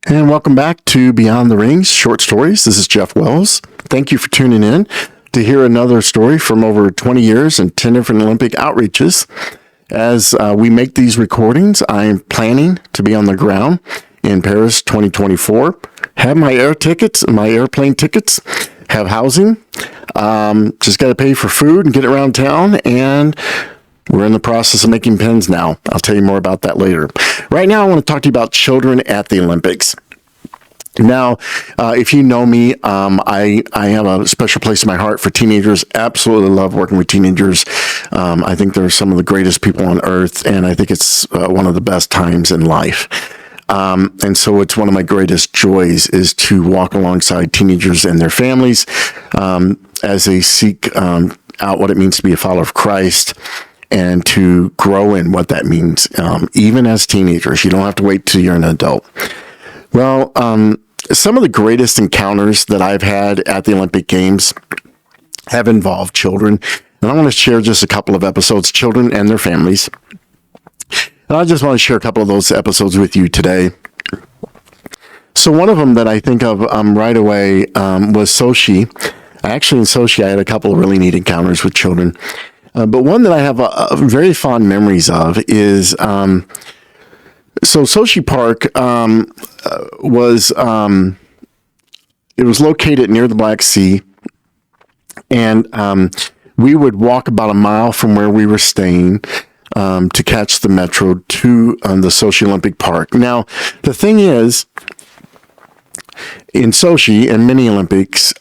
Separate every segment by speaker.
Speaker 1: And welcome back to Beyond the Rings Short Stories. This is Jeff Wells. Thank you for tuning in to hear another story from over 20 years and 10 different Olympic outreaches. As we make these recordings, I'm planning to be on the ground in Paris 2024. Have my airplane tickets, have housing. Just got to pay for food and get around town, and we're in the process of making pins now. I'll tell you more about that later. Right now, I want to talk to you about children at the Olympics. Now, if you know me, I have a special place in my heart for teenagers. Absolutely love working with teenagers. I think they're some of the greatest people on earth, and I think it's one of the best times in life. And so it's one of my greatest joys is to walk alongside teenagers and their families as they seek out what it means to be a follower of Christ and to grow in what that means, even as teenagers. You don't have to wait till you're an adult. Well, some of the greatest encounters that I've had at the Olympic Games have involved children. And I want to share just a couple of episodes, children and their families. And I just want to share a couple of those episodes with you today. So one of them that I think of right away was Sochi. Actually, in Sochi, I had a couple of really neat encounters with children. But one that I have very fond memories of is, so Sochi Park it was located near the Black Sea, and we would walk about a mile from where we were staying to catch the metro to the Sochi Olympic Park. Now, the thing is, in Sochi and many Olympics,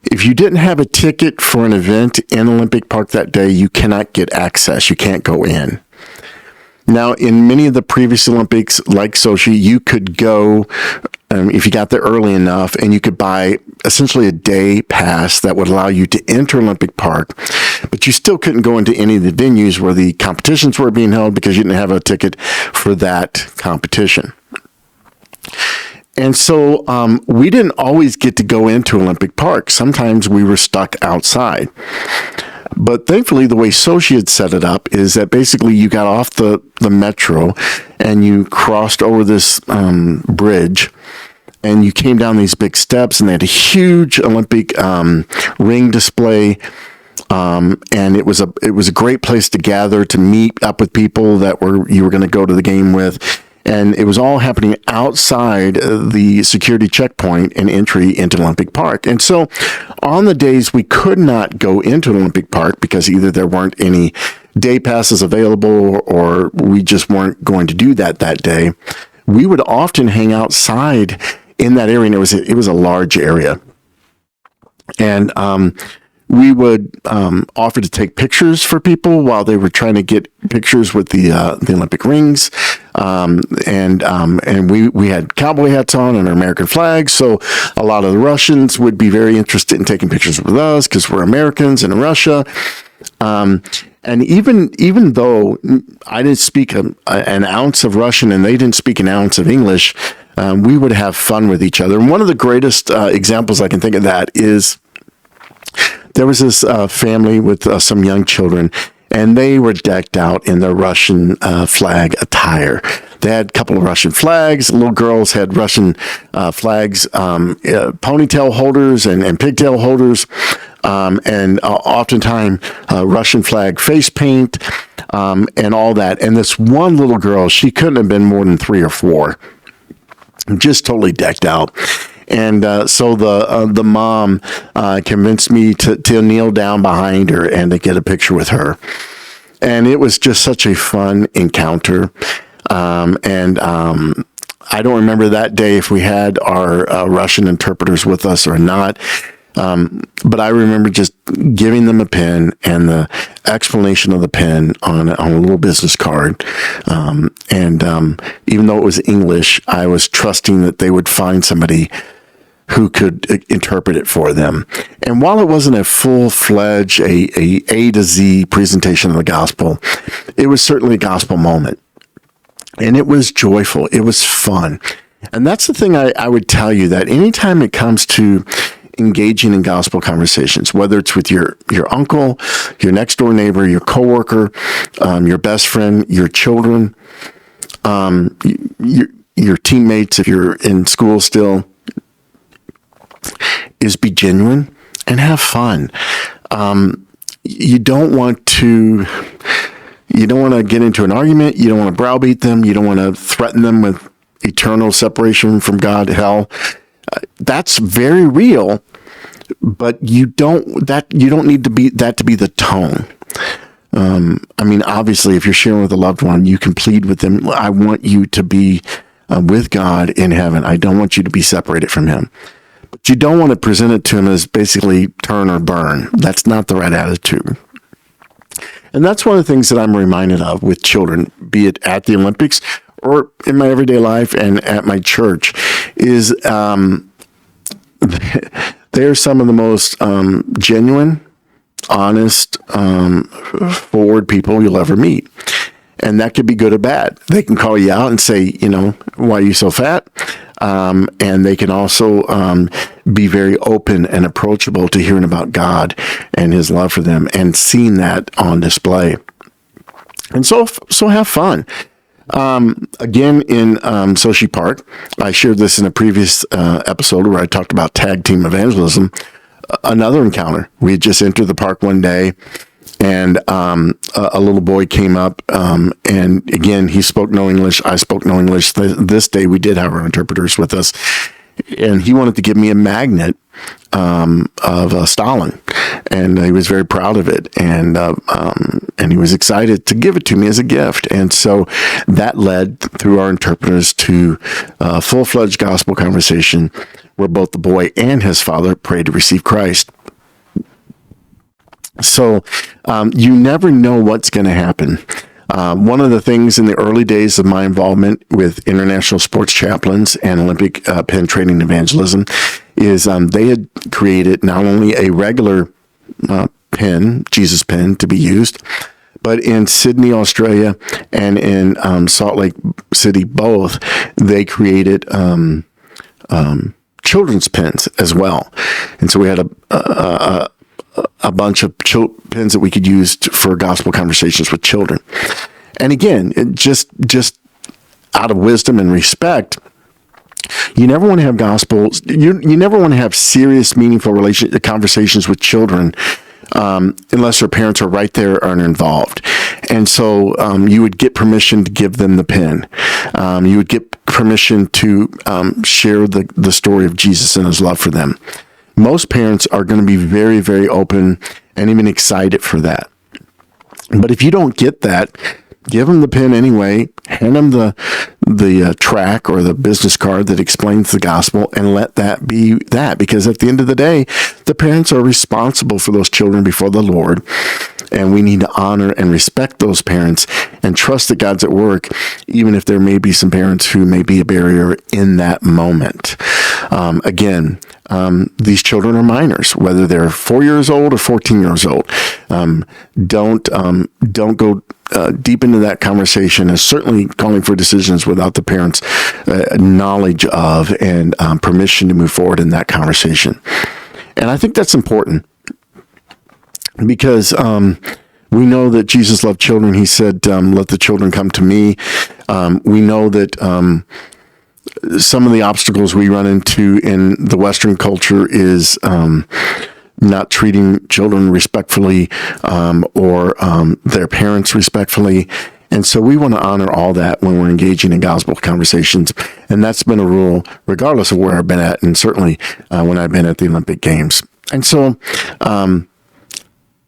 Speaker 1: if you didn't have a ticket for an event in Olympic Park that day, you cannot get access. You can't go in. Now, in many of the previous Olympics, like Sochi, you could go if you got there early enough, and you could buy essentially a day pass that would allow you to enter Olympic Park, but you still couldn't go into any of the venues where the competitions were being held because you didn't have a ticket for that competition. And so we didn't always get to go into Olympic Park. Sometimes we were stuck outside. But thankfully, the way Sochi had set it up is that basically you got off the metro and you crossed over this bridge and you came down these big steps, and they had a huge Olympic ring display. And it was a great place to gather, to meet up with people that you were going to go to the game with. And it was all happening outside the security checkpoint and entry into Olympic Park. And so on the days we could not go into Olympic Park because either there weren't any day passes available or we just weren't going to do that day, we would often hang outside in that area. And it was a large area. And we would offer to take pictures for people while they were trying to get pictures with the Olympic rings. And we had cowboy hats on and our American flags. So a lot of the Russians would be very interested in taking pictures with us because we're Americans in Russia. And even though I didn't speak an ounce of Russian and they didn't speak an ounce of English, we would have fun with each other. And one of the greatest examples I can think of that is there was this family with some young children, and they were decked out in their Russian flag attire. They had a couple of Russian flags. Little girls had Russian flags, ponytail holders and pigtail holders, and oftentimes Russian flag face paint and all that. And this one little girl, she couldn't have been more than 3 or 4, just totally decked out. And so the mom convinced me to kneel down behind her and to get a picture with her. And it was just such a fun encounter. And I don't remember that day if we had our Russian interpreters with us or not. But I remember just giving them a pen and the explanation of the pen on a little business card. And even though it was English, I was trusting that they would find somebody who could interpret it for them. And while it wasn't a full-fledged, A to Z presentation of the gospel, it was certainly a gospel moment. And it was joyful. It was fun. And that's the thing I would tell you, that anytime it comes to engaging in gospel conversations, whether it's with your uncle, your next door neighbor, your coworker, your best friend, your children, your teammates, if you're in school still, is be genuine and have fun. You don't want to get into an argument. You don't want to browbeat them. You don't want to threaten them with eternal separation from God, hell. That's very real, but you don't need to be the tone. Obviously, if you're sharing with a loved one, you can plead with them. I want you to be with God in heaven. I don't want you to be separated from Him. But you don't want to present it to Him as basically turn or burn. That's not the right attitude. And that's one of the things that I'm reminded of with children, be it at the Olympics or in my everyday life and at my church, is they're some of the most genuine, honest, forward people you'll ever meet. And that could be good or bad. They can call you out and say, why are you so fat? And they can also be very open and approachable to hearing about God and His love for them and seeing that on display. And so have fun. Again, in Sochi Park, I shared this in a previous episode where I talked about tag team evangelism. Another encounter. We had just entered the park one day, and a little boy came up, and again, he spoke no English. I spoke no English. This day, we did have our interpreters with us, and he wanted to give me a magnet of Stalin, and he was very proud of it, and he was excited to give it to me as a gift. And so that led through our interpreters to a full-fledged gospel conversation where both the boy and his father prayed to receive Christ. So you never know what's going to happen. One of the things in the early days of my involvement with international sports chaplains and Olympic pen training evangelism is they had created not only a regular pen, Jesus pen, to be used, but in Sydney, Australia, and in Salt Lake City, both, they created children's pens as well. And so we had a bunch of pens that we could use for gospel conversations with children. And again, it just out of wisdom and respect, you never want to have gospels. You never want to have serious, meaningful conversations with children unless their parents are right there and involved. And so you would get permission to give them the pen. You would get permission to share the story of Jesus and His love for them. Most parents are going to be very, very open and even excited for that. But if you don't get that, give them the pen anyway, hand them the track or the business card that explains the gospel, and let that be that. Because at the end of the day, the parents are responsible for those children before the Lord, and we need to honor and respect those parents and trust that God's at work, even if there may be some parents who may be a barrier in that moment. Again, these children are minors, whether they're 4 years old or 14 years old. Don't go deep into that conversation, and certainly calling for decisions without the parents' knowledge of and permission to move forward in that conversation. And I think that's important because we know that Jesus loved children. He said, let the children come to me. We know that some of the obstacles we run into in the Western culture is not treating children respectfully or their parents respectfully. And so we want to honor all that when we're engaging in gospel conversations. And that's been a rule regardless of where I've been at, and certainly when I've been at the Olympic Games. And so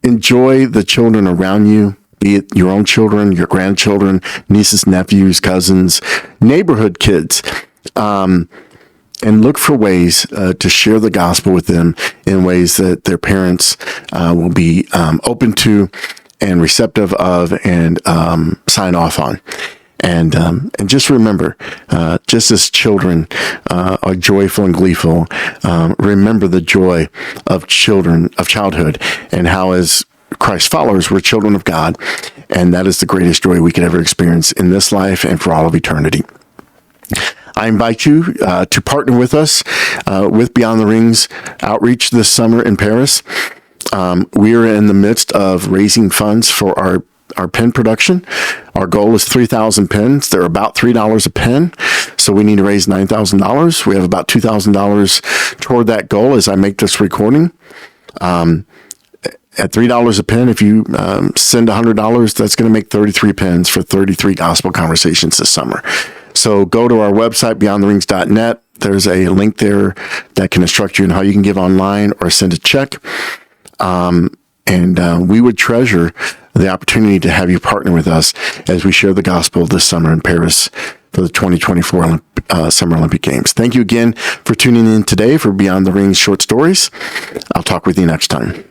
Speaker 1: enjoy the children around you, be it your own children, your grandchildren, nieces, nephews, cousins, neighborhood kids. And look for ways to share the gospel with them in ways that their parents will be open to and receptive of and sign off on. And just remember, just as children are joyful and gleeful, remember the joy of childhood, and how as Christ followers, we're children of God, and that is the greatest joy we could ever experience in this life and for all of eternity. I invite you to partner with us with Beyond the Rings outreach this summer in Paris. We are in the midst of raising funds for our our pen production. Our goal is 3,000 pens. They're about $3 a pen. So we need to raise $9,000. We have about $2,000 toward that goal as I make this recording. At $3 a pen, if you send $100, that's going to make 33 pens for 33 gospel conversations this summer. So go to our website, beyondtherings.net. There's a link there that can instruct you on how you can give online or send a check. And we would treasure the opportunity to have you partner with us as we share the gospel this summer in Paris for the 2024 Summer Olympic Games. Thank you again for tuning in today for Beyond the Rings Short Stories. I'll talk with you next time.